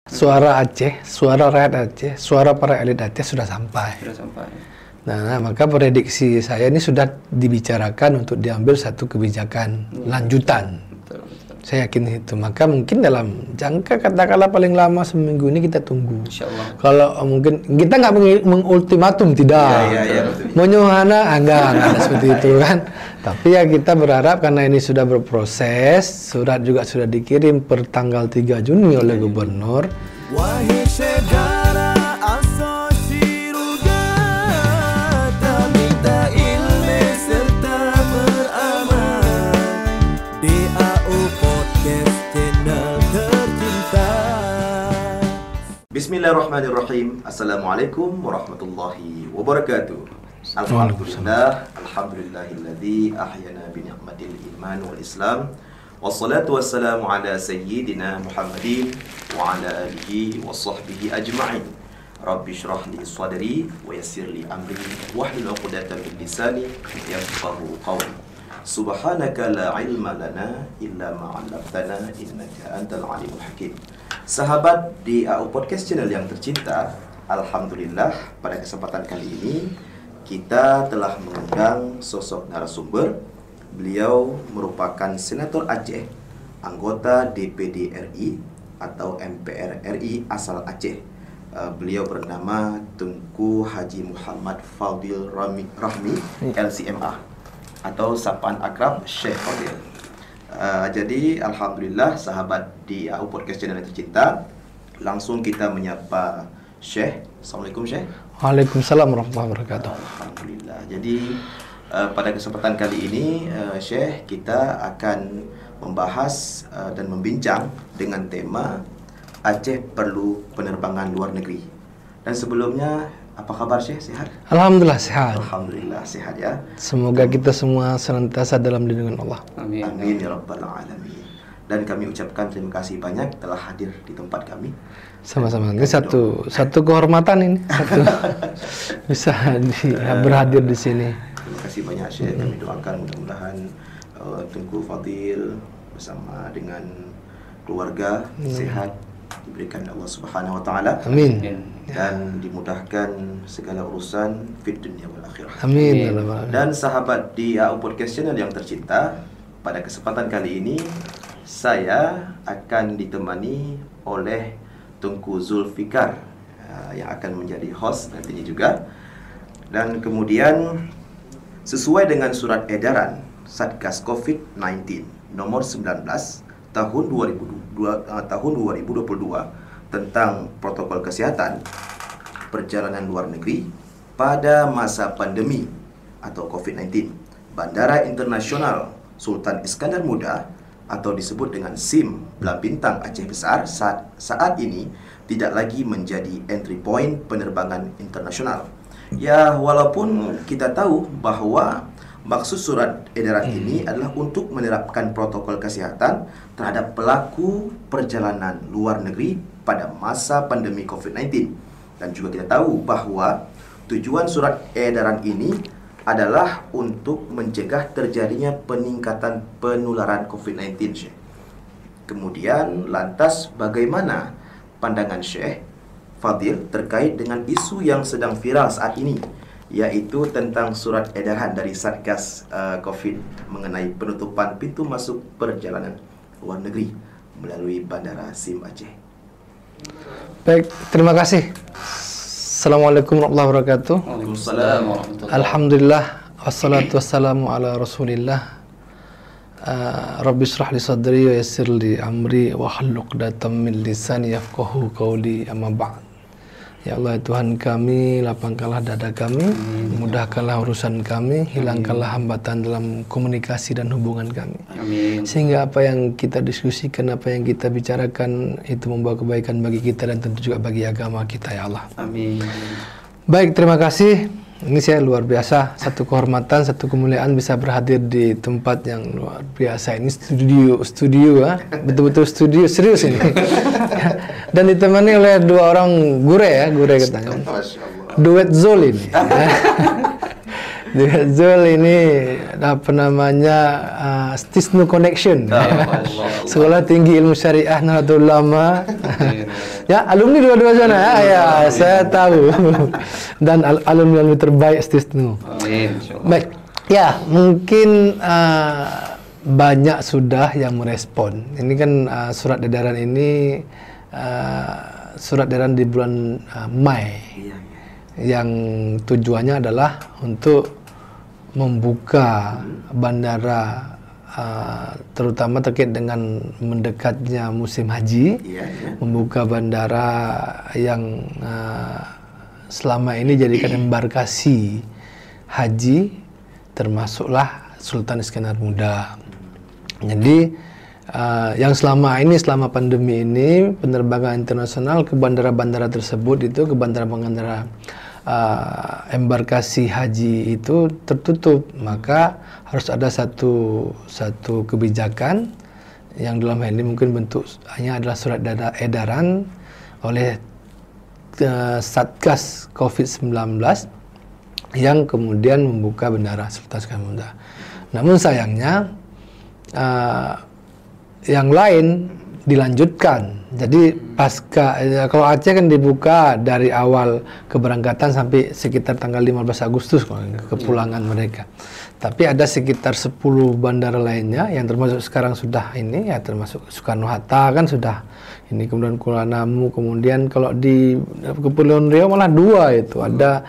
suara Aceh, suara rakyat Aceh, suara para elit Aceh sudah sampai. Nah, maka prediksi saya ini sudah dibicarakan untuk diambil satu kebijakan lanjutan. Betul. Saya yakin itu. Maka mungkin dalam jangka katakanlah paling lama seminggu ini kita tunggu. Insyaallah. Kalau mungkin kita nggak mengultimatum, tidak. Menyuhana, enggak ada seperti itu kan. Tapi ya kita berharap karena ini sudah berproses, surat juga sudah dikirim per tanggal 3 Juni oleh Gubernur. Wahai segala asosi rugata, minta ilmu serta beramal. DAO Podcast Channel tercinta. Bismillahirrahmanirrahim. Assalamualaikum warahmatullahi wabarakatuh. Alhamdulillahilladzi ahyana bi ni'matil iman wal islam. Wassalatu wassalamu ala sayyidina Muhammadin wa ala alihi wa sahbihi ajma'in. Rabbi shrah li sadri wa yassir li amri wahlul 'uqdatam min lisani yafqahu qawli. Subhanaka la ilma lana illa ma 'allamtana innaka antal alimul hakim. Sahabat di AU Podcast Channel yang tercinta, alhamdulillah pada kesempatan kali ini kita telah mengundang sosok narasumber. Beliau merupakan Senator Aceh, anggota DPD RI atau MPR RI asal Aceh. Beliau bernama Tengku Haji Muhammad Fadil Rahmi LCMA atau sapaan akrab Syekh Fadil. Jadi alhamdulillah sahabat di AU Podcast Channel yang tercinta, langsung kita menyapa Syekh. Assalamualaikum Syekh. Waalaikumsalam warahmatullahi wabarakatuh. Alhamdulillah. Jadi pada kesempatan kali ini Syekh, kita akan membahas dan membincang dengan tema Aceh perlu penerbangan luar negeri. Dan sebelumnya, apa kabar Syekh? Sehat? Alhamdulillah sehat. Alhamdulillah sehat ya. Semoga kita semua senantiasa dalam lindungan Allah. Amin. Amin ya rabbal alamin. Dan kami ucapkan terima kasih banyak telah hadir di tempat kami. Sama-sama. Ini satu kehormatan ini. Bisa berhadir di sini. Terima kasih banyak Syekh. Kami doakan mudah-mudahan Tengku Fadil bersama dengan keluarga sehat, diberikan Allah Subhanahu wa taala. Amin. Dan dimudahkan segala urusan fid dunya wal akhirah. Amin. Dan sahabat di AU Podcast Channel yang tercinta, pada kesempatan kali ini saya akan ditemani oleh Tengku Zulfikar yang akan menjadi host nantinya juga. Dan kemudian sesuai dengan surat edaran Satgas COVID-19 nomor 19 tahun 2022 tentang protokol kesehatan perjalanan luar negeri pada masa pandemi atau COVID-19, Bandara Internasional Sultan Iskandar Muda atau disebut dengan SIM Belam Bintang Aceh Besar saat ini tidak lagi menjadi entry point penerbangan internasional. Ya, walaupun kita tahu bahwa maksud surat edaran ini adalah untuk menerapkan protokol kesehatan terhadap pelaku perjalanan luar negeri pada masa pandemi COVID-19. Dan juga kita tahu bahwa tujuan surat edaran ini adalah untuk mencegah terjadinya peningkatan penularan COVID-19. Kemudian lantas bagaimana pandangan Syekh Fadil terkait dengan isu yang sedang viral saat ini, yaitu tentang surat edaran dari Satgas COVID mengenai penutupan pintu masuk perjalanan luar negeri melalui Bandara SIM Aceh. Baik, terima kasih. Assalamualaikum warahmatullahi wabarakatuh. Waalaikumsalam warahmatullahi. Alhamdulillah, wassalatu wassalamu ala rasulillah. Rabbi shrah li sadri wa yassir li amri wa hlul 'uqdatam min lisani yafqahu qawli, amma ba'd. Ya Allah, Tuhan kami, lapangkanlah dada kami, mudahkanlah urusan kami, hilangkanlah hambatan dalam komunikasi dan hubungan kami. Amin. Sehingga apa yang kita diskusikan, apa yang kita bicarakan itu membawa kebaikan bagi kita dan tentu juga bagi agama kita, ya Allah. Amin. Baik, terima kasih. Ini saya luar biasa, satu kehormatan, satu kemuliaan bisa berhadir di tempat yang luar biasa. Ini studio, betul-betul studio, serius ini. Dan ditemani oleh dua orang gure katanya. Duet Zul ini. Duet Zul ini apa namanya Stisnu Connection. Sekolah Tinggi Ilmu Syariah Nahdlatul Ulama. Ya, alumni dua-dua sana ya, saya tahu. Dan alumni terbaik Stisnu. Amin. Baik. Ya, mungkin banyak sudah yang merespon. Ini kan surat edaran ini surat edaran di bulan Mei. Yang tujuannya adalah untuk membuka bandara terutama terkait dengan mendekatnya musim haji, membuka bandara yang selama ini jadikan embarkasi haji, termasuklah Sultan Iskandar Muda. Jadi yang selama pandemi ini penerbangan internasional ke bandara-bandara tersebut itu, ke bandara-bandara embarkasi haji itu tertutup, maka harus ada satu kebijakan yang dalam hal ini mungkin bentuknya adalah surat edaran oleh Satgas COVID-19 yang kemudian membuka bandara Sultan Iskandar Muda. Namun sayangnya yang lain dilanjutkan. Jadi pasca kalau Aceh kan dibuka dari awal keberangkatan sampai sekitar tanggal 15 Agustus kepulangan mereka. Tapi ada sekitar 10 bandara lainnya yang termasuk sekarang sudah ini ya, termasuk Soekarno-Hatta kan sudah ini, kemudian Kuala Namu, kemudian kalau di Kepulauan Riau malah 2 itu ada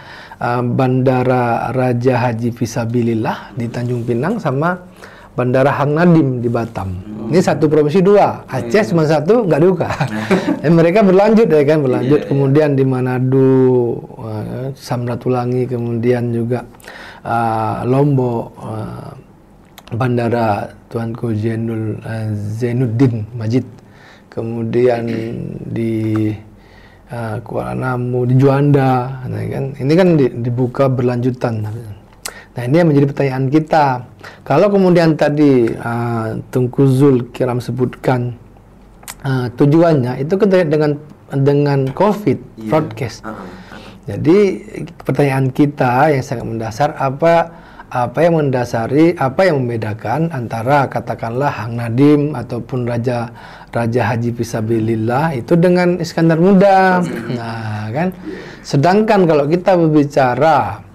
Bandara Raja Haji Fisabilillah di Tanjung Pinang sama Bandara Hang Nadim di Batam. Ini satu provinsi 2, Aceh cuma 1 nggak dibuka. Mereka berlanjut ya kan, berlanjut. Kemudian di Manado, Samratulangi, kemudian juga Lombok, Bandara Tuanku Zainuddin Majid, kemudian di Kuala Namu, di Juanda, nah kan ini kan dibuka berlanjutan. Nah ini yang menjadi pertanyaan kita. Kalau kemudian tadi Tungku Zul Kiram sebutkan tujuannya itu terkait dengan COVID, broadcast. Jadi pertanyaan kita yang sangat mendasar, apa yang mendasari, apa yang membedakan antara katakanlah Hang Nadim ataupun Raja Haji Fisabilillah itu dengan Iskandar Muda. Nah kan, sedangkan kalau kita berbicara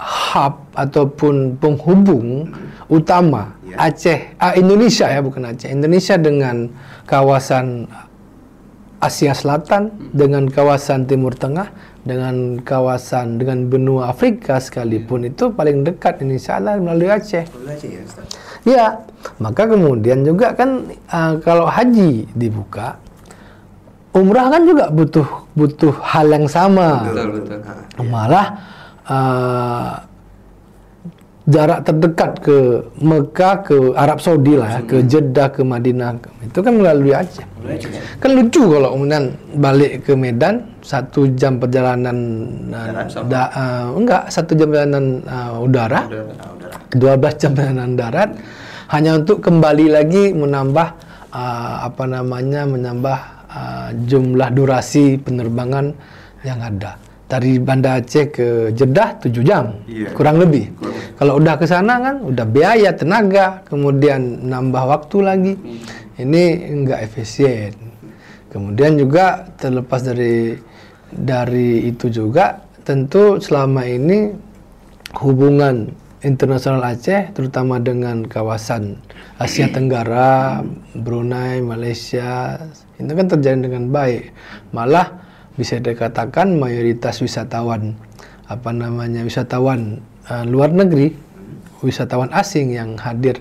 hub ataupun penghubung utama Aceh, Indonesia ya, bukan Aceh, Indonesia dengan kawasan Asia Selatan, dengan kawasan Timur Tengah, dengan benua Afrika sekalipun, itu paling dekat Indonesia adalah melalui Aceh. Ya, maka kemudian juga kan kalau haji dibuka, umrah kan juga butuh hal yang sama. Betul. Malah jarak terdekat ke Mekah, ke Arab Saudi lah, ke Jeddah, ke Madinah, itu kan melalui Aceh. Kan lucu kalau kemudian balik ke Medan 1 jam perjalanan enggak 1 jam perjalanan udara, 12 jam perjalanan darat, hanya untuk kembali lagi menambah menambah jumlah durasi penerbangan yang ada. Dari Banda Aceh ke Jeddah 7 jam, kurang lebih. Kalau udah ke sana kan, udah biaya, tenaga, kemudian nambah waktu lagi. Ini enggak efisien. Kemudian juga terlepas dari itu juga, tentu selama ini hubungan internasional Aceh, terutama dengan kawasan Asia Tenggara, Brunei, Malaysia, itu kan terjalin dengan baik. Malah bisa dikatakan mayoritas wisatawan luar negeri, wisatawan asing yang hadir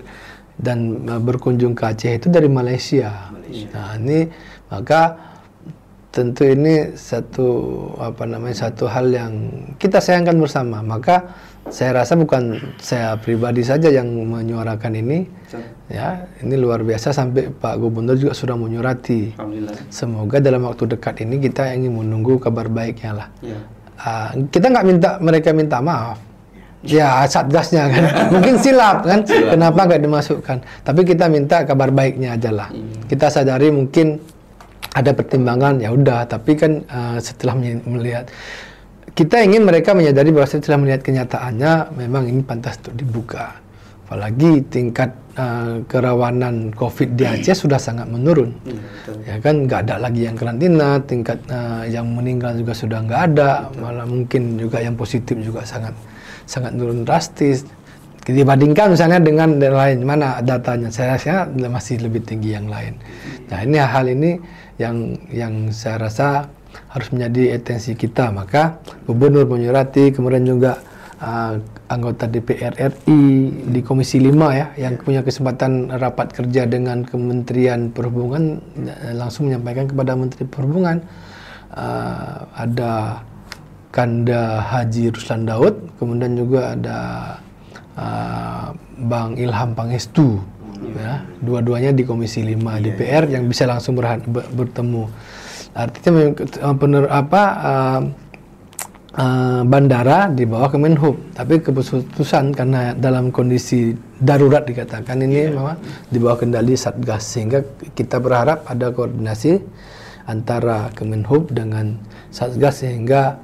dan berkunjung ke Aceh itu dari Malaysia. Nah, ini maka tentu ini satu hal yang kita sayangkan bersama. Maka saya rasa bukan saya pribadi saja yang menyuarakan ini, ya, ini luar biasa, sampai Pak Gubernur juga sudah menyurati. Semoga dalam waktu dekat ini kita ingin menunggu kabar baiknya lah. Kita nggak mereka minta maaf, ya satgasnya kan, mungkin silap kan, kenapa nggak dimasukkan? Tapi kita minta kabar baiknya aja lah. Kita sadari mungkin ada pertimbangan, ya udah. Tapi kan setelah melihat, kita ingin mereka menyadari bahwa setelah melihat kenyataannya memang ini pantas untuk dibuka. Apalagi tingkat kerawanan COVID di Aceh sudah sangat menurun. Ya kan, nggak ada lagi yang karantina, tingkat yang meninggal juga sudah nggak ada, malah mungkin juga yang positif juga sangat turun drastis. Dibandingkan misalnya dengan daerah lain, mana datanya, saya rasa masih lebih tinggi yang lain. Nah, ini hal ini yang saya rasa harus menjadi atensi kita. Maka Gubernur menyurati, kemudian juga anggota DPR RI di Komisi 5 ya, yang punya kesempatan rapat kerja dengan Kementerian Perhubungan, langsung menyampaikan kepada Menteri Perhubungan, ada Kanda Haji Ruslan Daud, kemudian juga ada Bang Ilham Pangestu, ya, dua-duanya di Komisi 5 DPR yang bisa langsung bertemu. Artinya bandara di bawah Kemenhub, tapi keputusan karena dalam kondisi darurat dikatakan ini memang di bawah kendali Satgas, sehingga kita berharap ada koordinasi antara Kemenhub dengan Satgas sehingga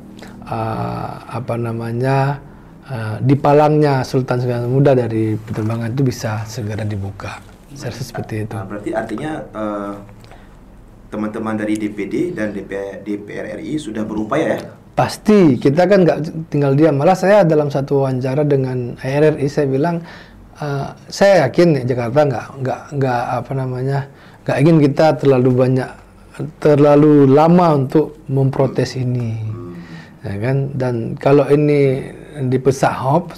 dipalangnya Sultan Iskandar Muda dari penerbangan itu bisa segera dibuka. Saya rasa seperti itu. Berarti artinya teman-teman dari DPD dan DPR RI sudah berupaya ya? Pasti, kita kan nggak tinggal diam. Malah saya dalam satu wawancara dengan RRI saya bilang, saya yakin Jakarta nggak ingin kita terlalu lama untuk memprotes ini, ya kan? Dan kalau ini dipesahop,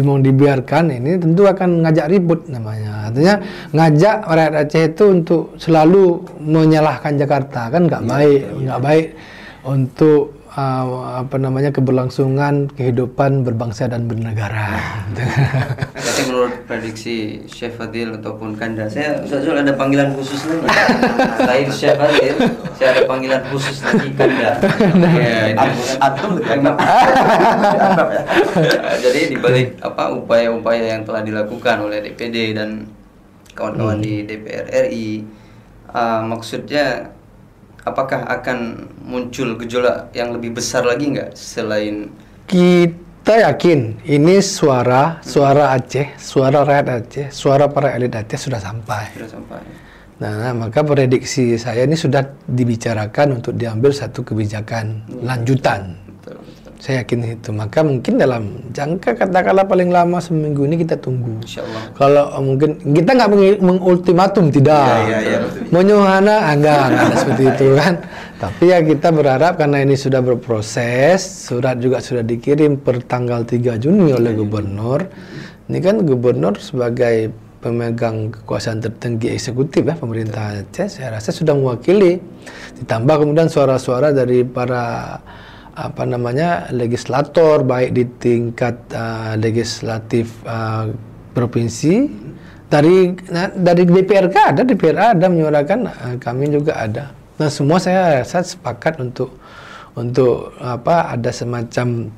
mau dibiarkan, ini tentu akan ngajak ribut namanya. Artinya ngajak rakyat Aceh itu untuk selalu menyalahkan Jakarta, kan nggak baik untuk keberlangsungan kehidupan berbangsa dan bernegara. Tapi menurut prediksi Chef Fadil ataupun Kanda, saya ada panggilan khusus lagi. Selain Chef Fadil, saya ada panggilan khusus lagi Kanda. Jadi dibalik upaya-upaya yang telah dilakukan oleh DPD dan kawan-kawan di DPR RI, maksudnya apakah akan muncul gejolak yang lebih besar lagi nggak selain? Kita yakin ini suara Aceh, suara rakyat Aceh, suara para elit Aceh sudah sampai. Nah, maka prediksi saya ini sudah dibicarakan untuk diambil satu kebijakan lanjutan. Betul. Saya yakin itu. Maka mungkin dalam jangka katakanlah paling lama seminggu ini kita tunggu. Insyaallah. Kalau mungkin kita nggak mengultimatum, tidak. Menyuhana enggak ada seperti itu kan. Tapi ya kita berharap karena ini sudah berproses, surat juga sudah dikirim per tanggal 3 Juni oleh Gubernur. Ini kan Gubernur sebagai pemegang kekuasaan tertinggi eksekutif ya pemerintah Aceh, saya rasa sudah mewakili. Ditambah kemudian suara-suara dari para legislator, baik di tingkat legislatif provinsi, dari DPR ada menyuarakan, kami juga ada. Nah, semua saya rasa sepakat untuk ada semacam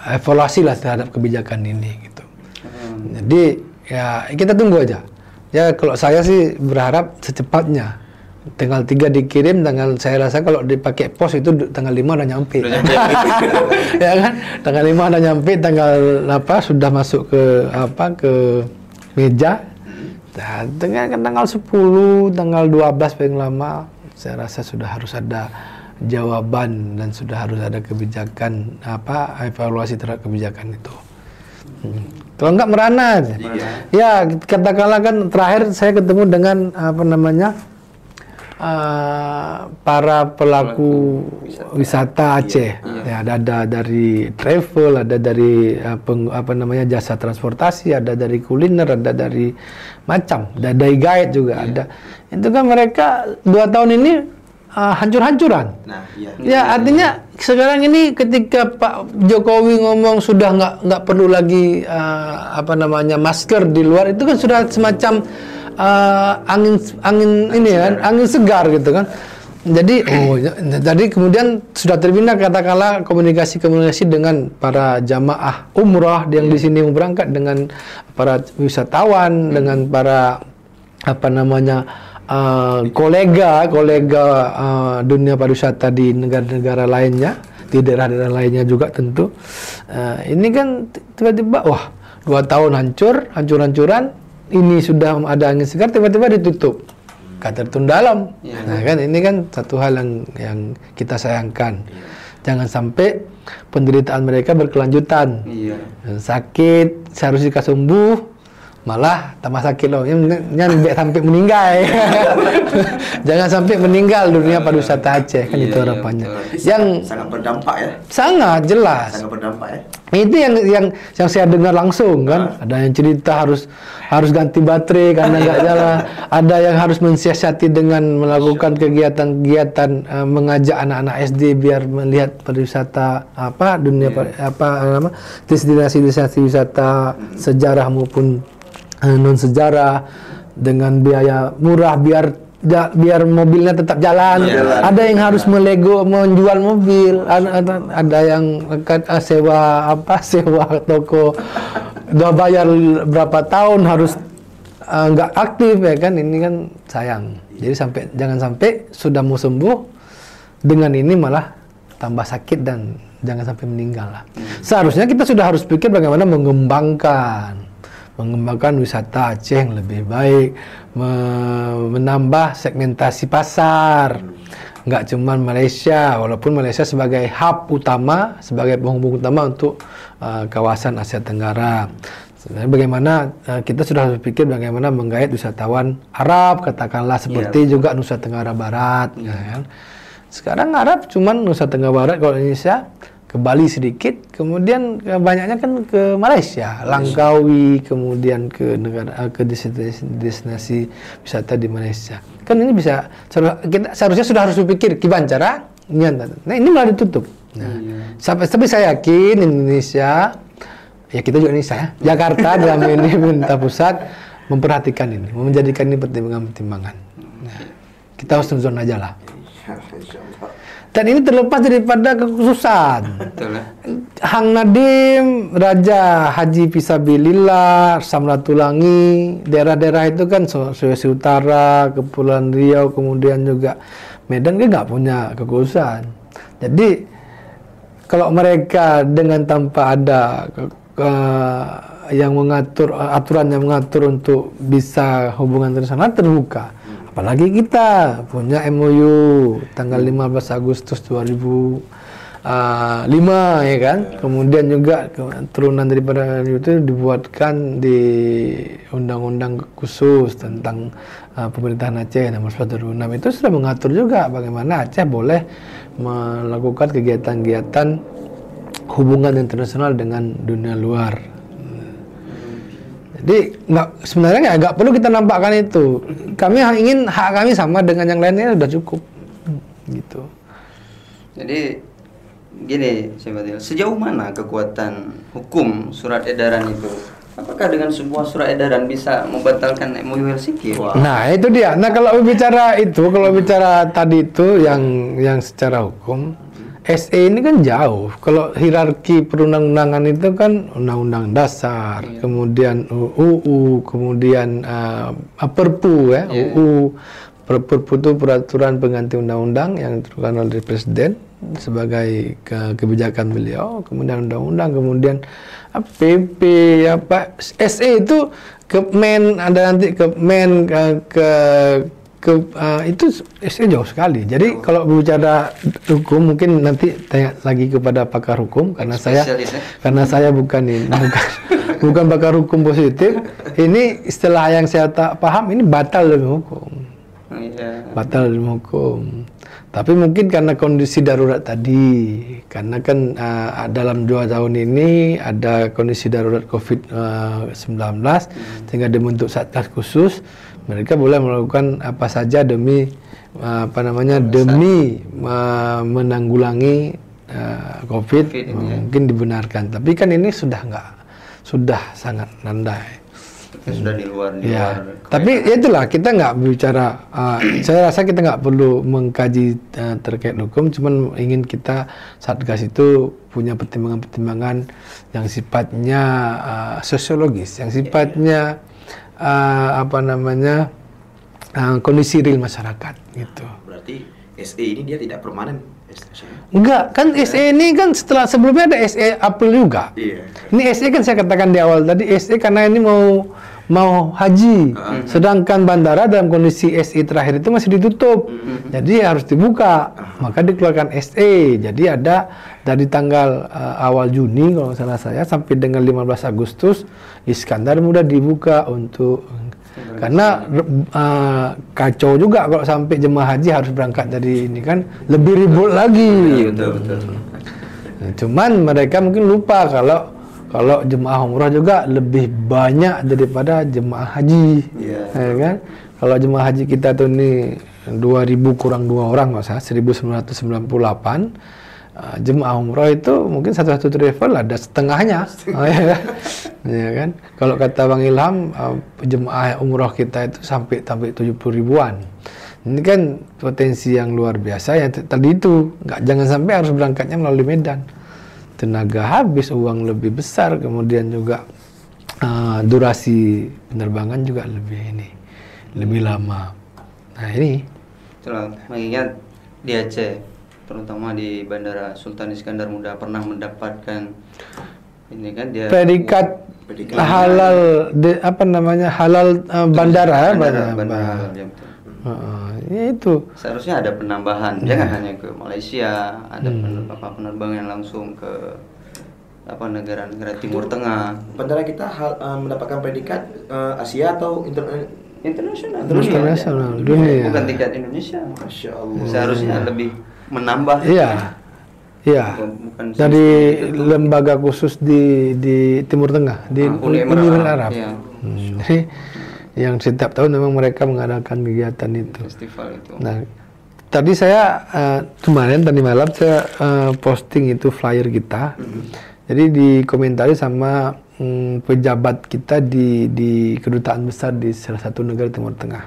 evaluasi lah terhadap kebijakan ini gitu. Jadi ya kita tunggu aja. Ya kalau saya sih berharap secepatnya. Tanggal 3 dikirim, saya rasa kalau dipakai pos itu tanggal 5 udah nyampe. Ya kan? Tanggal 5 udah nyampe, sudah masuk ke meja. Nah, tanggal 10, tanggal 12 paling lama, saya rasa sudah harus ada jawaban dan sudah harus ada kebijakan evaluasi terhadap kebijakan itu. Kalau enggak merana aja. Ya, katakanlah kan terakhir saya ketemu dengan para pelaku wisata Aceh. Ya, ada dari travel, ada dari jasa transportasi, ada dari kuliner, ada dari dari guide juga ada. Itu kan mereka 2 tahun ini hancur-hancuran. Ya, artinya sekarang ini ketika Pak Jokowi ngomong sudah nggak perlu lagi masker di luar, itu kan sudah semacam angin segar gitu kan. Jadi kemudian sudah terbina katakanlah komunikasi dengan para jamaah umrah yang di sini berangkat, dengan para wisatawan, dengan para kolega dunia pariwisata di negara-negara lainnya, di daerah-daerah lainnya juga tentu. Ini kan tiba-tiba wah 2 tahun hancur-hancuran, ini sudah ada angin segar tiba-tiba ditutup. Caterton dalam. Nah kan ini kan satu hal yang kita sayangkan. Jangan sampai penderitaan mereka berkelanjutan. Sakit seharusnya sembuh, malah tambah sakit loh, yang sampai meninggal. Jangan sampai meninggal dunia pariwisata Aceh, kan itu harapannya. Yang sangat berdampak ya. Sangat jelas. Sangat berdampak ya. Itu yang saya dengar langsung kan. Ada yang cerita harus ganti baterai karena nggak jalan. Ada yang harus mensiasati dengan melakukan kegiatan-kegiatan mengajak anak-anak SD biar melihat pariwisata dunia destinasi wisata sejarah maupun non sejarah dengan biaya murah biar mobilnya tetap jalan. Ada yang harus menjual mobil, ada yang sewa toko, udah bayar berapa tahun harus nggak aktif ya kan. Ini kan sayang. Jadi jangan sampai sudah mau sembuh dengan ini malah tambah sakit dan jangan sampai meninggal lah. Seharusnya kita sudah harus pikir bagaimana mengembangkan wisata Aceh yang lebih baik, menambah segmentasi pasar, nggak cuma Malaysia, walaupun Malaysia sebagai hub utama, sebagai penghubung utama untuk kawasan Asia Tenggara. Sebenarnya bagaimana kita sudah harus berpikir bagaimana menggait wisatawan Arab, katakanlah seperti juga Nusa Tenggara Barat. Ya kan? Sekarang Arab cuma Nusa Tenggara Barat, kalau Indonesia ke Bali sedikit, kemudian banyaknya kan ke Malaysia, Langkawi, kemudian ke destinasi wisata di Malaysia. Kan ini bisa kita seharusnya sudah harus berpikir gimana cara. Nah ini malah ditutup. Nah, tapi saya yakin Indonesia, ya kita juga Indonesia ya, Jakarta dalam ini pemerintah pusat memperhatikan ini, menjadikan ini pertimbangan-pertimbangan. Nah, kita harus nonton aja lah. Dan ini terlepas daripada kekhususan. Hang Nadim, Raja Haji Fisabilillah, Samratulangi, daerah-daerah itu kan Sulawesi Utara, Kepulauan Riau, kemudian juga Medan kan nggak punya kekhususan. Jadi kalau mereka dengan tanpa ada yang mengatur aturan yang mengatur untuk bisa hubungan internasional terbuka. Apalagi kita punya MOU tanggal 15 Agustus 2005 ya kan. Kemudian juga turunan daripada itu dibuatkan di undang-undang khusus tentang pemerintahan Aceh nomor 1 2006 itu sudah mengatur juga bagaimana Aceh boleh melakukan kegiatan-kegiatan hubungan internasional dengan dunia luar. Jadi sebenarnya nggak perlu kita nampakkan itu. Kami ingin hak kami sama dengan yang lainnya sudah cukup, gitu. Jadi gini, sejauh mana kekuatan hukum surat edaran itu? Apakah dengan sebuah surat edaran bisa membatalkan MOU Helsinki? Nah itu dia. Nah kalau bicara tadi itu yang secara hukum. SE ini kan jauh. Kalau hierarki perundang-undangan itu kan Undang-Undang Dasar, kemudian UU, kemudian Perpu ya, UU. Perpu itu peraturan pengganti undang-undang yang ditentukan oleh Presiden sebagai kebijakan beliau, kemudian undang-undang, kemudian PP SE itu Kemen, ada nanti Kemen itu jauh sekali. Jadi kalau berbicara hukum mungkin nanti tanya lagi kepada pakar hukum karena saya bukan pakar hukum positif. Ini istilah yang saya tak paham ini batal demi hukum. Batal demi hukum. Tapi mungkin karena kondisi darurat tadi, karena kan dalam 2 tahun ini ada kondisi darurat COVID-19 sehingga dibentuk satgas khusus. Mereka boleh melakukan apa saja demi menanggulangi COVID mungkin dibenarkan. Tapi kan ini sudah sangat landai. Sudah di luar. Tapi itulah kita nggak bicara. Saya rasa kita nggak perlu mengkaji terkait hukum. Cuman ingin kita Satgas itu punya pertimbangan-pertimbangan yang sifatnya sosiologis, yang sifatnya kondisi real masyarakat gitu. Berarti Berarti SE ini dia tidak permanen. Enggak, kan SE ini kan sebelumnya ada SE April juga. Iya. Ini SE kan saya katakan di awal tadi, SE karena ini mau haji. Sedangkan bandara dalam kondisi SE terakhir itu masih ditutup. Jadi harus dibuka. Maka dikeluarkan SE. Jadi ada dari tanggal awal Juni kalau nggak salah saya sampai dengan 15 Agustus Iskandar Muda dibuka untuk karena kacau juga kalau sampai jemaah haji harus berangkat dari ini kan lebih ribut lagi. Betul. Nah, cuman mereka mungkin lupa kalau jemaah umrah juga lebih banyak daripada jemaah haji, ya kan? Kalau jemaah haji kita tuh ini 2.000 kurang 2 orang nggak salah 1998. Jemaah umrah itu mungkin satu travel ada setengahnya, ya kan? Kalau kata Bang Ilham, jemaah umrah kita itu sampai 70 ribuan. Ini kan potensi yang luar biasa. Yang tadi itu jangan sampai harus berangkatnya melalui Medan. Tenaga habis, uang lebih besar, kemudian juga durasi penerbangan juga lebih lama. Nah ini. Itulah, mengingat di Aceh, terutama di Bandara Sultan Iskandar Muda pernah mendapatkan ini kan dia predikat halal halal bandara. Bandara. Ya itu. Seharusnya ada penambahan, jangan hanya ke Malaysia, ada penerbangan langsung ke negara-negara Timur Tengah. Bandara kita mendapatkan predikat Asia atau internasional dunia. Bukan tingkat Indonesia. Masya Allah. Seharusnya lebih menambah. Iya. Bukan dari lembaga khusus di Timur Tengah, di Uni Emirat Arab. Ya. Jadi yang setiap tahun memang mereka mengadakan kegiatan itu. Festival itu. Nah, tadi saya tadi malam saya posting itu flyer kita. Jadi dikomentari sama pejabat kita di kedutaan besar di salah satu negara Timur Tengah.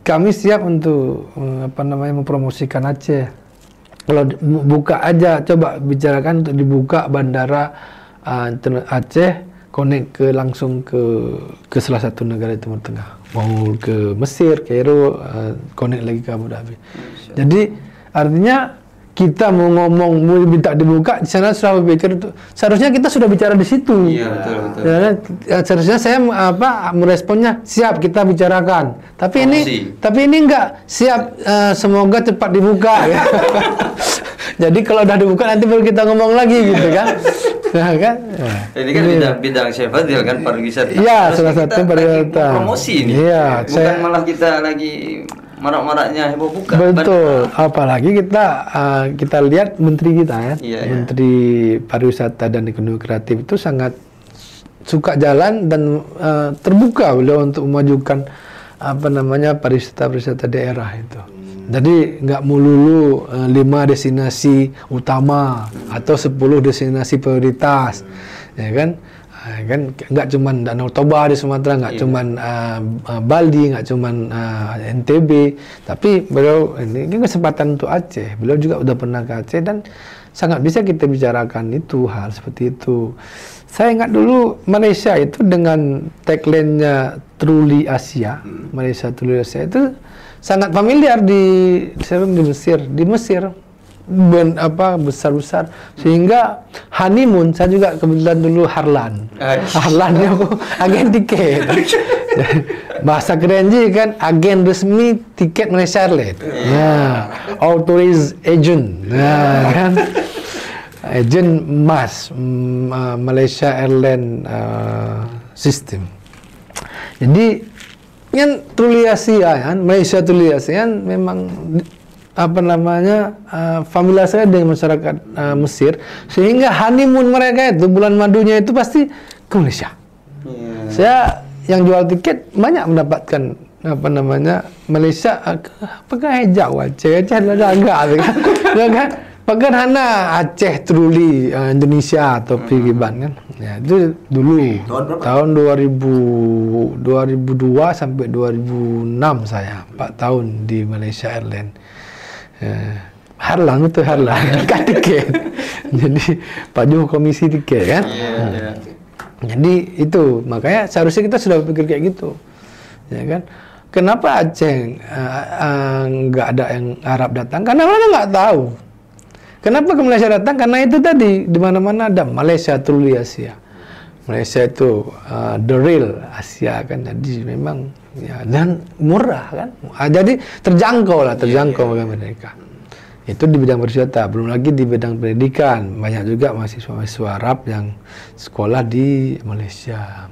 Kami siap untuk mempromosikan Aceh. Kalau buka aja, coba bicarakan untuk dibuka bandara Aceh, connect langsung ke salah satu negara Timur Tengah. Mau ke Mesir, Kairo, connect lagi ke Abu Dhabi. Jadi artinya kita mau ngomong mau minta dibuka di sana sudah berpikir itu seharusnya kita sudah bicara di situ. Iya betul. Ya, seharusnya saya meresponnya siap kita bicarakan. Tapi ini enggak siap, semoga cepat dibuka. Ya. Jadi kalau udah dibuka nanti baru kita ngomong lagi gitu kan. Nah, kan? Ini kan bidang Chef Fadil kan pariwisata. Iya, salah satu pariwisata. Promosi ini. Iya, bukan malah kita lagi marak-maraknya heboh buka. Betul. Apalagi kita lihat menteri kita ya, Menteri Pariwisata dan Ekonomi Kreatif itu sangat suka jalan dan terbuka beliau untuk memajukan pariwisata daerah itu. Jadi nggak melulu 5 destinasi utama atau 10 destinasi prioritas, ya kan? Kan nggak cuman Danau Toba di Sumatera, nggak cuman Bali, nggak cuman NTB, tapi beliau ini kesempatan untuk Aceh. Beliau juga udah pernah ke Aceh dan sangat bisa kita bicarakan itu hal seperti itu. Saya ingat dulu Malaysia itu dengan tagline-nya Truly Asia, Malaysia Truly Asia itu sangat familiar di Mesir. Besar-besar sehingga honeymoon saya juga kebetulan dulu Harlan aku agen tiket bahasa kerennya kan agen resmi tiket Malaysia Airlines authorized agent kan agent Malaysia Airlines system. Jadi kan Truly Asia kan Malaysia Truly Asia kan memang familiar saya dengan masyarakat Mesir sehingga honeymoon mereka itu bulan madunya itu pasti ke Malaysia. Saya yang jual tiket banyak mendapatkan Malaysia apakah jauh Aceh ada enggak kan bahkan hana Aceh Truly Indonesia atau Pigiban kan ya itu dulu tahun 2002 sampai 2006 saya 4 tahun di Malaysia Airlines. Harlan kan tiket. Jadi Pak Juh komisi tiket kan. Jadi itu makanya seharusnya kita sudah berpikir kayak gitu, ya kan. kenapa Aceh nggak ada yang Arab datang? Karena mereka nggak tahu. Kenapa ke Malaysia datang? Karena itu tadi di mana-mana ada Malaysia truly Asia. Malaysia itu the real Asia kan. Jadi memang ya, dan murah kan. Jadi terjangkau bagi mereka. Itu di bidang pariwisata, belum lagi di bidang pendidikan. Banyak juga mahasiswa-mahasiswa Arab yang sekolah di Malaysia.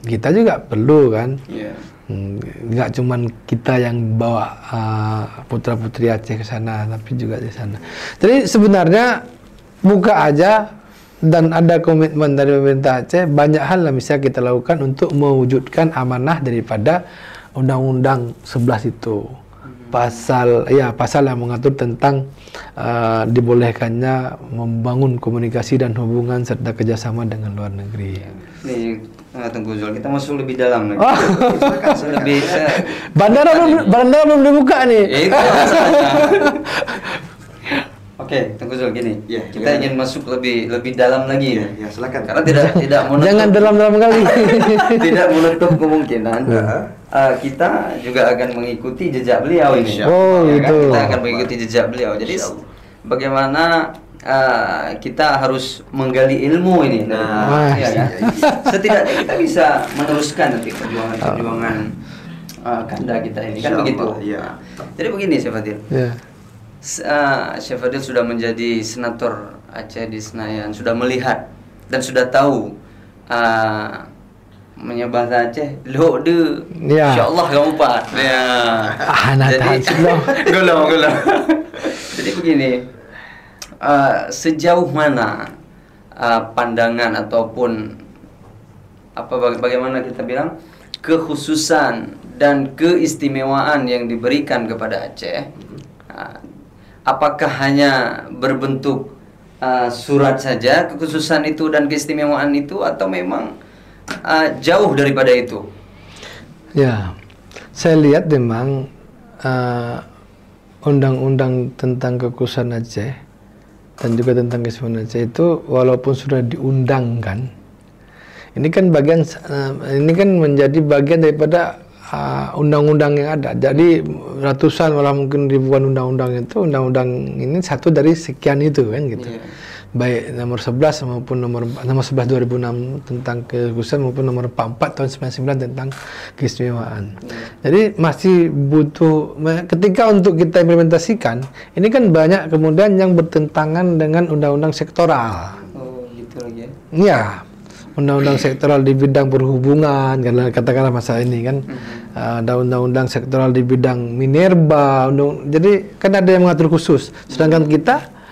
Kita juga perlu kan. Nggak cuman kita yang bawa putra-putri Aceh ke sana, tapi juga di sana. Jadi sebenarnya buka aja dan ada komitmen dari pemerintah Aceh, banyak hal yang bisa kita lakukan untuk mewujudkan amanah daripada Undang-Undang 11 itu. Pasal yang mengatur tentang dibolehkannya membangun komunikasi dan hubungan serta kerjasama dengan luar negeri. Nih, Tengku Zul, kita masuk lebih dalam lagi. Oh. Lebih Bandara belum dibuka nih. itu masalahnya. Oke, Tengku Zul, gini. Ya, Kita gimana? ingin masuk lebih dalam lagi. Ya, silakan. Karena tidak menutup, Jangan dalam-dalam kali. tidak menutup kemungkinan kita juga akan mengikuti jejak beliau ini. Oh, Ya kan? gitu. Kita akan mengikuti jejak beliau. Jadi bagaimana kita harus menggali ilmu ini. Wah, Ya kan? Setidaknya kita bisa meneruskan nanti perjuangan kanda kita ini kan Insya begitu. Allah, ya. Jadi begini, Syekh Fadil. Ya. Syekh Fadil sudah menjadi senator Aceh di Senayan, sudah melihat dan sudah tahu menyebahasa Aceh lo de Ya. insyaallah kamu Pak. Ya. Golong. Jadi begini, sejauh mana pandangan ataupun bagaimana kita bilang kekhususan dan keistimewaan yang diberikan kepada Aceh, apakah hanya berbentuk surat saja kekhususan itu dan keistimewaan itu, atau memang jauh daripada itu? Ya, saya lihat memang undang-undang tentang kekhususan Aceh dan juga tentang keistimewaan Aceh itu walaupun sudah diundangkan, ini kan menjadi bagian daripada undang-undang yang ada. Jadi ratusan malah mungkin ribuan undang-undang itu, undang-undang ini satu dari sekian itu kan gitu. Baik nomor 11 maupun nomor 11 2006 tentang kekhususan maupun nomor 44 tahun 99 tentang keistimewaan. Jadi masih butuh, ketika untuk kita implementasikan, ini kan banyak kemudian yang bertentangan dengan undang-undang sektoral. Oh, gitu lagi ya. Ya, undang-undang sektoral di bidang perhubungan, katakanlah masalah ini kan, ada undang-undang sektoral di bidang minerba, jadi kan ada yang mengatur khusus, sedangkan kita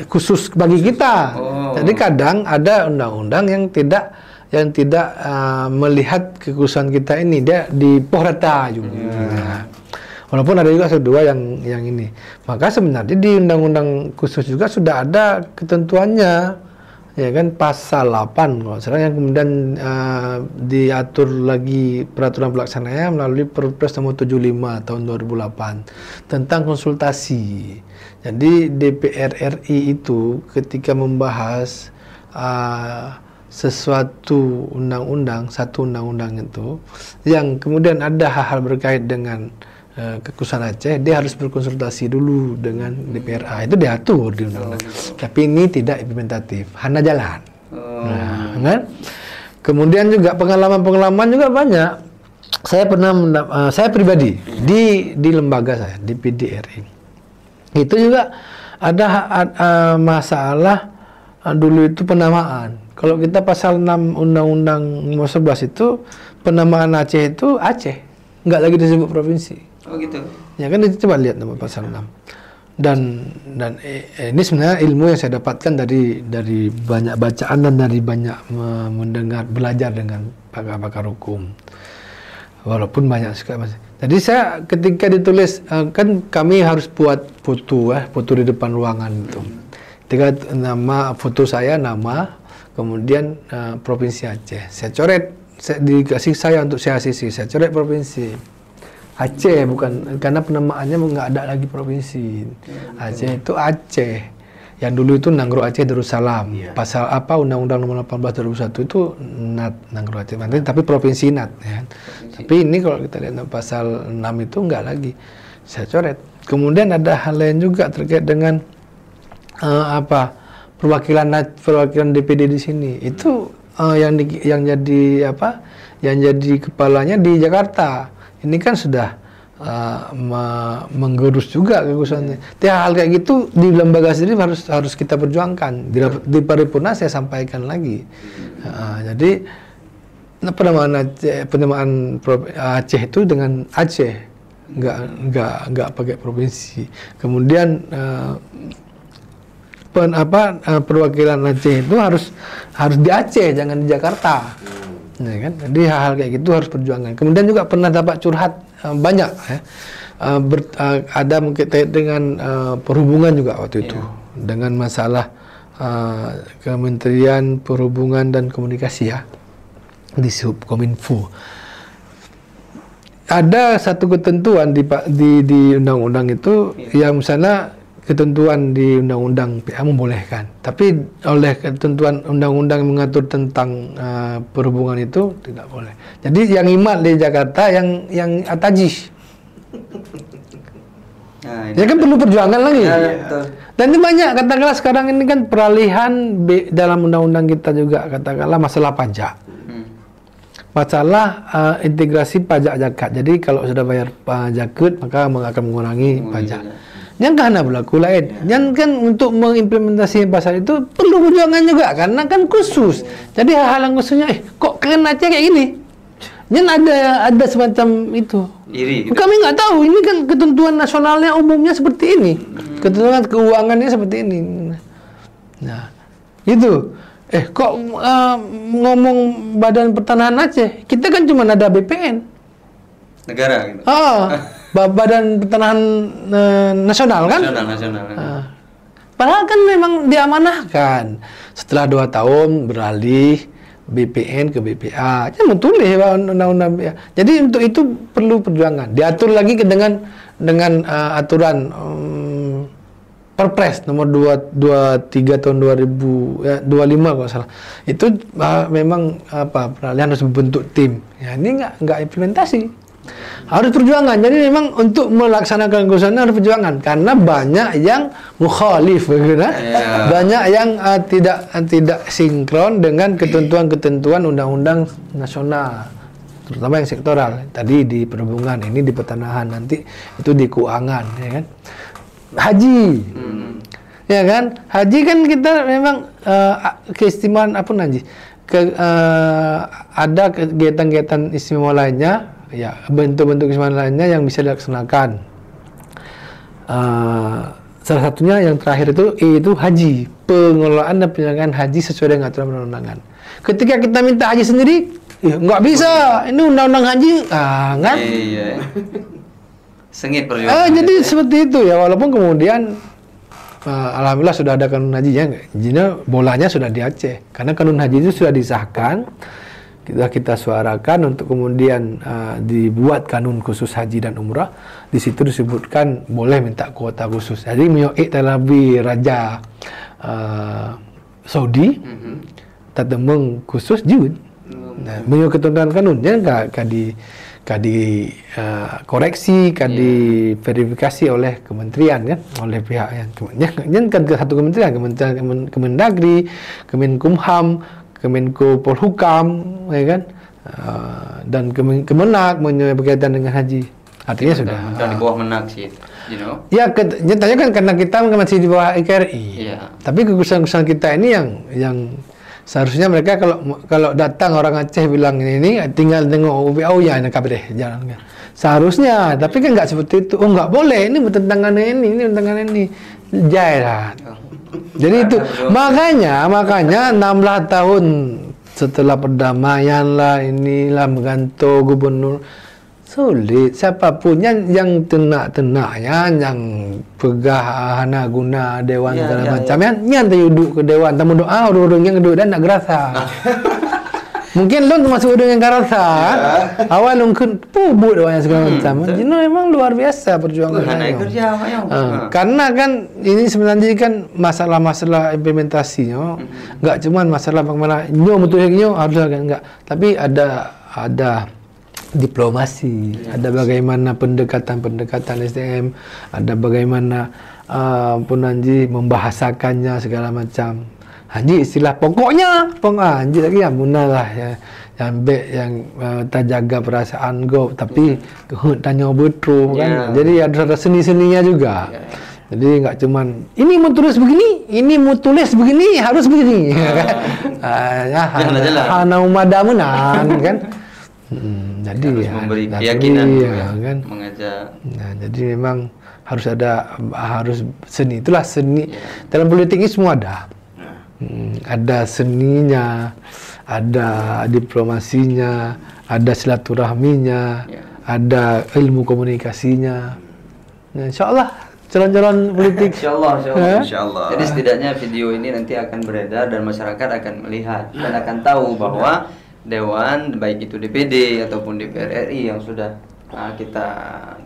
khusus bagi kita. Jadi kadang ada undang-undang yang tidak melihat kekhususan kita ini, dia di pohrata juga. Walaupun ada juga kedua yang ini. Maka sebenarnya di undang-undang khusus juga sudah ada ketentuannya, ya kan, pasal 8 kalau salah, yang kemudian diatur lagi peraturan pelaksananya melalui Perpres nomor 75 tahun 2008 tentang konsultasi. Jadi DPR RI itu ketika membahas sesuatu undang-undang, satu undang-undang itu yang kemudian ada hal-hal berkait dengan kekhususan Aceh, dia harus berkonsultasi dulu dengan DPRA. Itu diatur di undang-undang. Tapi ini tidak implementatif, hanya jalan. Nah, kan? Kemudian juga pengalaman juga banyak. Saya pernah saya pribadi di lembaga saya di PDRI. Itu juga ada masalah dulu itu penamaan. Kalau kita pasal 6 Undang-Undang nomor 11 itu penamaan Aceh itu Aceh, nggak lagi disebut provinsi. Oh gitu. Ya kan, itu coba lihat nama pasal 6. Dan ini sebenarnya ilmu yang saya dapatkan dari banyak bacaan dan dari banyak belajar dengan pakar-pakar hukum. Walaupun banyak sekali masih. Jadi saya ketika ditulis kan kami harus buat foto di depan ruangan itu. Ketika nama foto saya, nama, kemudian provinsi Aceh. Saya coret, dikasih saya untuk saya sisi. Saya coret provinsi Aceh, bukan karena penamaannya nggak ada lagi provinsi. Aceh itu Aceh. Yang dulu itu Nanggro Aceh Darussalam. Iya. Pasal apa Undang-Undang Nomor 18 2001 itu NAT Nanggro Aceh Banten, tapi provinsi NAT ya. Tapi ini kalau kita lihat pasal 6 itu enggak lagi. Saya coret. Kemudian ada hal lain juga terkait dengan perwakilan DPD di sini. Itu yang jadi yang jadi kepalanya di Jakarta. Ini kan sudah menggerus juga kekuasaannya. Hal kayak gitu di lembaga sendiri harus kita perjuangkan. Di paripurna saya sampaikan lagi. Jadi penamaan Aceh itu dengan Aceh, nggak pakai provinsi. Kemudian perwakilan Aceh itu harus di Aceh, jangan di Jakarta. Ya kan? Jadi hal-hal kayak gitu harus perjuangan. Kemudian juga pernah dapat curhat banyak ya. Ada mungkin dengan perhubungan juga waktu itu, dengan masalah Kementerian Perhubungan dan Komunikasi ya, di Subkominfo. Ada satu ketentuan di undang-undang itu yang misalnya ketentuan di undang-undang PA membolehkan, tapi oleh ketentuan undang-undang mengatur tentang perhubungan itu tidak boleh. Jadi yang imat di Jakarta yang atajis. Nah, Ya kan perlu perjuangan lagi. betul. Dan ini banyak, katakanlah sekarang ini kan peralihan dalam undang-undang kita juga, katakanlah masalah pajak. Masalah integrasi pajak zakat. Jadi kalau sudah bayar zakat maka akan mengurangi pajak. Yang karena berlaku lain. Yang kan untuk mengimplementasi pasal itu perlu perjuangan juga karena kan khusus. Jadi hal-hal yang khususnya, kok keren aja kayak gini? Yang ada semacam itu. Iri. Gitu. Kami nggak tahu. Ini kan ketentuan nasionalnya umumnya seperti ini. Ketentuan keuangannya seperti ini. Nah, itu. Kok ngomong Badan Pertanahan Aceh? Kita kan cuma ada BPN. Negara gitu. Badan Pertanahan Nasional kan? Nasional. Padahal kan memang diamanahkan. Setelah 2 tahun beralih BPN ke BPA. Kan betul ya undang-undang BPA. Jadi untuk itu perlu perjuangan. Diatur lagi dengan aturan Perpres nomor 23 tahun 2025 kalau salah. Itu memang peralihan harus membentuk tim. Ya ini nggak implementasi. Harus perjuangan. Jadi memang untuk melaksanakan keputusan harus perjuangan karena banyak yang mukhalif, banyak yang tidak sinkron dengan ketentuan-ketentuan undang-undang nasional, terutama yang sektoral. Tadi di perhubungan, ini di pertanahan, nanti itu di keuangan, ya kan? Haji, ya kan? Haji kan kita memang keistimewaan apa haji? Ada kegiatan-kegiatan istimewa lainnya. Ya, bentuk-bentuk keistimewaan lainnya yang bisa dilaksanakan. Salah satunya yang terakhir itu haji, pengelolaan dan penyelenggaraan haji sesuai dengan aturan perundang-undangan. Ketika kita minta haji sendiri, ya nggak bisa. Ini undang-undang haji, kan? Iya. Sengit perjuangan. Jadi seperti itu ya. Walaupun kemudian alhamdulillah sudah ada kanun hajinya, bolanya sudah di Aceh. Karena kanun haji itu sudah disahkan. Kita suarakan untuk kemudian dibuat kanun khusus haji dan umrah. Di situ disebutkan boleh minta kuota khusus. Jadi menyoik talabi raja Saudi, tatemeng khusus jud. Nah, menyoik ketentuan kanunnya nggak di koreksi, nggak di verifikasi oleh kementerian kan, oleh pihak yang kan satu kementerian, Kemendagri, Kemenkumham, Kemenko Polhukam, ya kan, dan Kemenak berkaitan dengan haji. Artinya sudah. Dan di bawah Menak sih, you know. Ya, nyatanya kan karena kita masih di bawah NKRI. Iya. Tapi kekuasaan kita ini yang seharusnya mereka kalau datang orang Aceh bilang ini tinggal tengok UPAU ya KBD jalan kan. Seharusnya, tapi kan nggak seperti itu. Oh nggak boleh, ini bertentangan ini bertentangan ini. Jaya. Jadi itu makanya 16 tahun setelah perdamaian lah inilah menggantung gubernur sulit. Siapapun yang tenak-tenaknya yang pegah hana guna dewan segala macam yang duduk ke dewan tamu doa orang-orang yang duduk dan nak gerasa. Mungkin lo termasuk dengan Karasa. Awal lo kan pubut orang segala macam. Jino memang luar biasa perjuangan. Naik kerja ayo. Karena kan ini sebenarnya kan masalah-masalah implementasinya, enggak cuma masalah bagaimana nyo betul harus kan enggak, tapi ada diplomasi, ada bagaimana pendekatan SDM, ada bagaimana Punanji membahasakannya segala macam. Haji istilah pokoknya, Haji lagi yang munah lah ya. Yang tak jaga perasaan go, tapi tanya betul kan. Jadi ada seni-seninya juga. Jadi enggak cuman ini mau tulis begini, ini mau tulis begini, harus begini kan. Hana umadamunan kan. Jadi harus ya, memberi keyakinan kan. Mengajak. Nah, jadi memang harus seni. Itulah seni. Dalam politik ini semua ada. Ada seninya, ada diplomasinya, ada silaturahminya, ada ilmu komunikasinya. Nah, insyaallah calon-calon politik. Insyaallah. Jadi setidaknya video ini nanti akan beredar dan masyarakat akan melihat dan akan tahu bahwa Dewan, baik itu DPD ataupun DPR RI yang sudah kita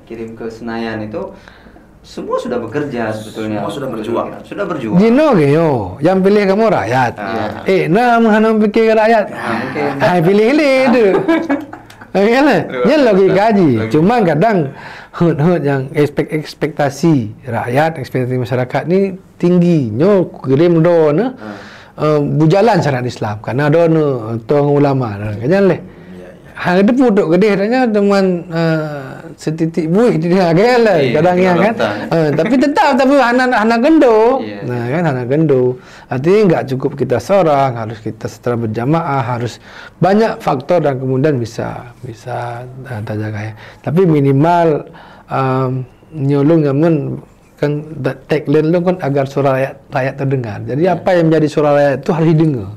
kirim ke Senayan itu semua sudah bekerja sebetulnya. Semua sudah berjuang. Sudah berjuang. Jino geyo, yang pilih kamu rakyat. Mana pikir rakyat? Pilih itu. Kan? Ini logika aja. Cuma kadang hut yang ekspektasi rakyat, ekspektasi masyarakat ni tinggi. Nyo kirim do na. Bujalan syariat Islam karena ada tuang ulama kan leh. Hang itu puduk gede katanya teman setitik buih dia lah kadangnya kan. Tapi tetap anak gendo. Nah kan anak gendo. Artinya enggak cukup kita seorang, harus kita secara berjamaah, harus banyak faktor dan kemudian bisa terjaga ya. Tapi minimal nyolong namun kan tagline lu kan agar suara rakyat terdengar. Jadi apa yang menjadi suara rakyat itu harus didengar.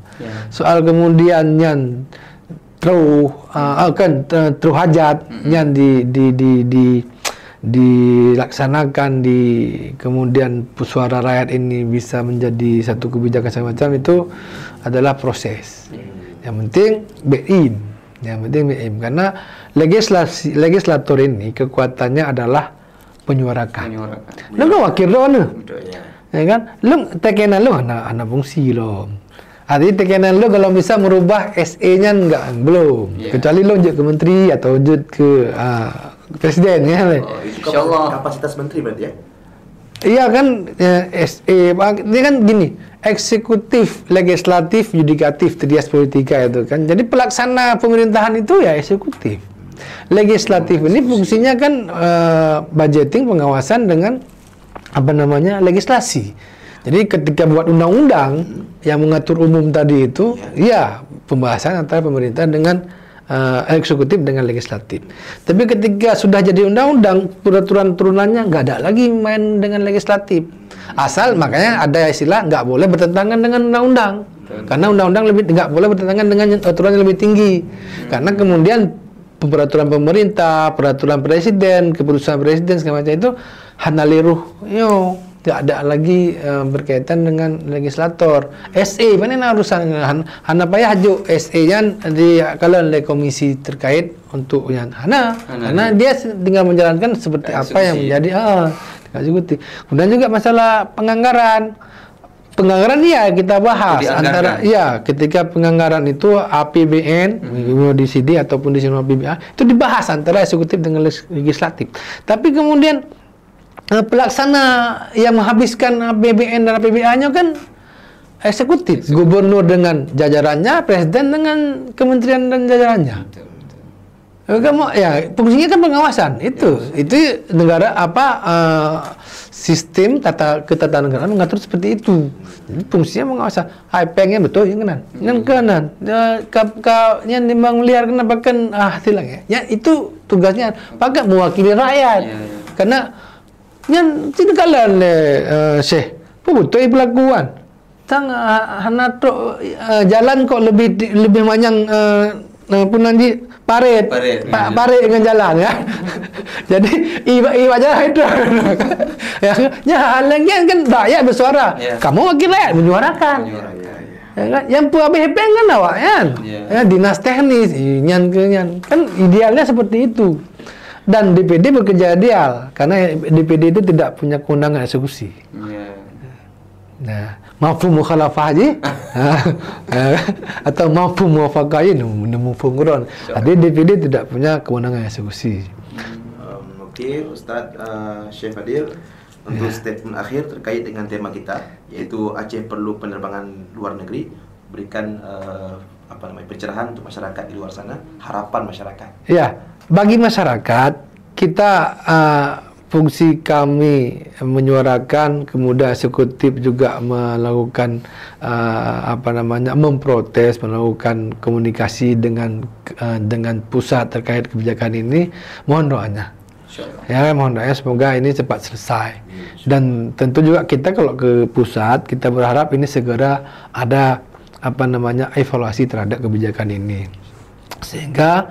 Soal kemudian yang terhajat yang dilaksanakan di kemudian suara rakyat ini bisa menjadi satu kebijakan semacam itu adalah proses. Yang penting BIM karena legislator ini kekuatannya adalah penyuarakan. Lu wakil lo ne. Ya kan? Lu tekenan lu anak fungsi lo. Artinya tekenan lu kalau bisa merubah SE-nya belum. Kecuali lu lanjut ke menteri atau lanjut ke presiden ya. Insyaallah kapasitas menteri berarti ya. Iya kan SE ini kan gini, eksekutif, legislatif, yudikatif, trias politika itu kan. Jadi pelaksana pemerintahan itu ya eksekutif. Legislatif ini fungsinya kan budgeting, pengawasan dengan legislasi. Jadi ketika buat undang-undang yang mengatur umum tadi itu, ya pembahasan antara pemerintah dengan eksekutif dengan legislatif. Tapi ketika sudah jadi undang-undang, peraturan turunannya nggak ada lagi main dengan legislatif. Asal makanya ada istilah nggak boleh bertentangan dengan undang-undang. Karena undang-undang nggak boleh bertentangan dengan aturan yang lebih tinggi. Karena kemudian peraturan pemerintah, peraturan presiden, keputusan presiden segala macam itu hanaliruh tidak ada lagi berkaitan dengan legislator. SE mana urusan hana payah hajuk SE yang di kalau oleh komisi terkait untuk yang karena dia tinggal menjalankan seperti apa yang menjadi eksekutif. Kemudian juga masalah penganggaran ya kita bahas antara ketika penganggaran itu APBN di CD ataupun di sini APBA itu dibahas antara eksekutif dengan legislatif. Tapi kemudian pelaksana yang menghabiskan APBN dan APBA-nya kan eksekutif, gubernur dengan jajarannya, presiden dengan kementerian dan jajarannya. Fungsinya kan pengawasan. Itu negara sistem ketatanegaraan mengatur seperti itu. Jadi fungsinya pengawasan. Pengen betul yang kanan. Yang nimbang liar kenapa kan hilang ya. Ya itu tugasnya pakai mewakili rakyat. Karena yang tidak kalah Syekh betul pelakuan. Jalan kok lebih banyak Punanji parit dengan jalan ya. Jadi iba aja itu. Ya halangnya kan rakyat bersuara. Kamu wakil rakyat menyuarakan. Ya kan? Yang pu habis kan awak kan? Ya, dinas teknis, nyan kan idealnya seperti itu. Dan DPD bekerja ideal karena DPD itu tidak punya kewenangan eksekusi. Nah, mafhum mukhalafah aja atau mafhum muwafaqah ini mafhum Quran. Jadi DPD tidak punya kewenangan eksekusi. Oke, Ustadz Syekh Fadil, untuk statement akhir terkait dengan tema kita, yaitu Aceh perlu penerbangan luar negeri, berikan pencerahan untuk masyarakat di luar sana, harapan masyarakat. Ya, bagi masyarakat kita fungsi kami menyuarakan, kemudian eksekutif juga melakukan memprotes, melakukan komunikasi dengan pusat terkait kebijakan ini. Mohon doanya. Ya, mohon doanya semoga ini cepat selesai. Dan tentu juga kita kalau ke pusat, kita berharap ini segera ada evaluasi terhadap kebijakan ini. Sehingga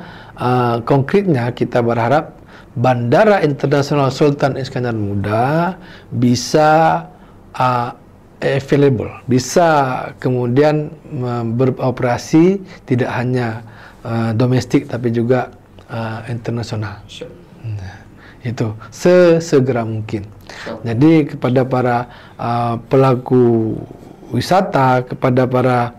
konkretnya kita berharap Bandara Internasional Sultan Iskandar Muda bisa available, bisa kemudian beroperasi tidak hanya domestik tapi juga internasional. Itu sesegera mungkin. Jadi kepada para pelaku wisata, kepada para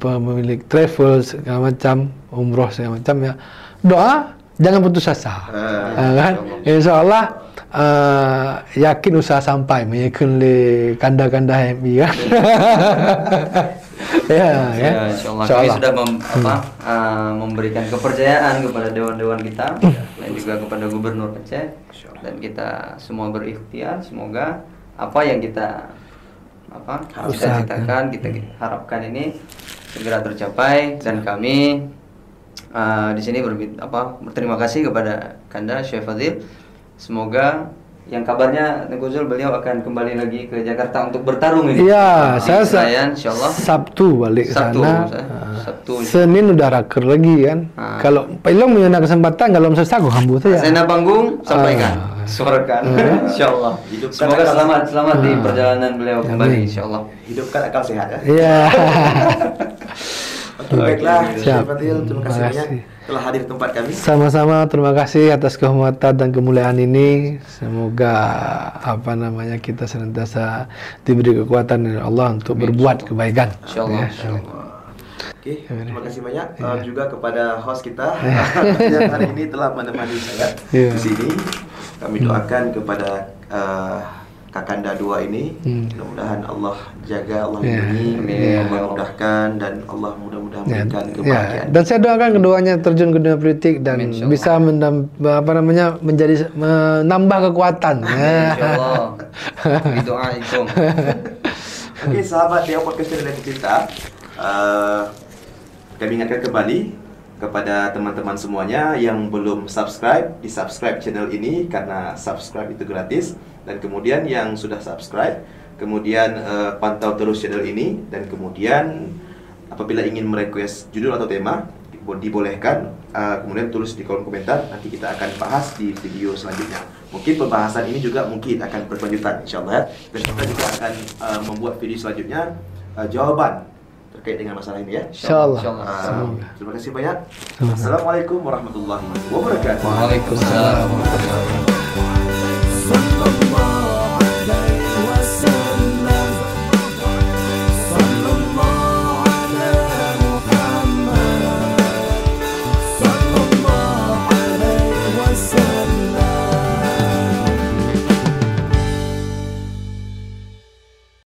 pemilik travel segala macam, umroh segala macam, ya doa jangan putus asa. Kan? Insyaallah yakin usaha sampai mengikun le kanda-kanda HMI kan. Ya, insyaallah kami sudah memberikan kepercayaan kepada dewan-dewan kita dan juga kepada Gubernur Aceh, dan kita semua berikhtiar semoga apa yang kita cita-citakan, kita harapkan ini segera tercapai. Dan kami di sini berterima kasih kepada Kanda Syekh Fadil. Semoga yang kabarnya Negozul beliau akan kembali lagi ke Jakarta untuk bertarung ini. Iya, saya insyaallah Sabtu balik ke sana. Sabtu. Senin udah raker lagi kan. Kalau Ilong punya kesempatan kalau selesai aku hambur saja. Sena panggung sampaikan, suarakan. Insyaallah. Semoga selamat di perjalanan beliau kembali insyaallah. Hidupkan akal sehat ya. Iya. Oke, baiklah, Syekh Siap. Fadil, terima kasih banyak kasih. telah hadir di tempat kami. Sama-sama, terima kasih atas kehormatan dan kemuliaan ini. Semoga kita senantiasa diberi kekuatan dari Allah untuk berbuat kebaikan. Insyaallah. Oke, terima kasih banyak juga kepada host kita yang hari ini telah menemani saya di sini. Kami doakan kepada Kakanda dua ini, mudah-mudahan Allah jaga, Allah lindungi, Allah mudahkan, dan Allah mudah-mudahan memberikan kebahagiaan. Dan saya doakan keduanya terjun ke dunia politik dan bisa menambah kekuatan. Insyaallah. Doa'ikum. Oke, sahabat Dewan Podcast Channel yang tercinta, kami ingatkan kembali kepada teman-teman semuanya yang belum subscribe, di subscribe channel ini karena subscribe itu gratis. Dan kemudian yang sudah subscribe, kemudian pantau terus channel ini, dan kemudian apabila ingin merequest judul atau tema dibolehkan, kemudian tulis di kolom komentar, nanti kita akan bahas di video selanjutnya. Mungkin pembahasan ini juga mungkin akan berkelanjutan insyaallah ya. Dan kita juga akan membuat video selanjutnya jawaban terkait dengan masalah ini ya. Insyaallah. Terima kasih banyak. Assalamualaikum warahmatullahi wabarakatuh. Waalaikumsalam warahmatullahi wabarakatuh. Sallallahu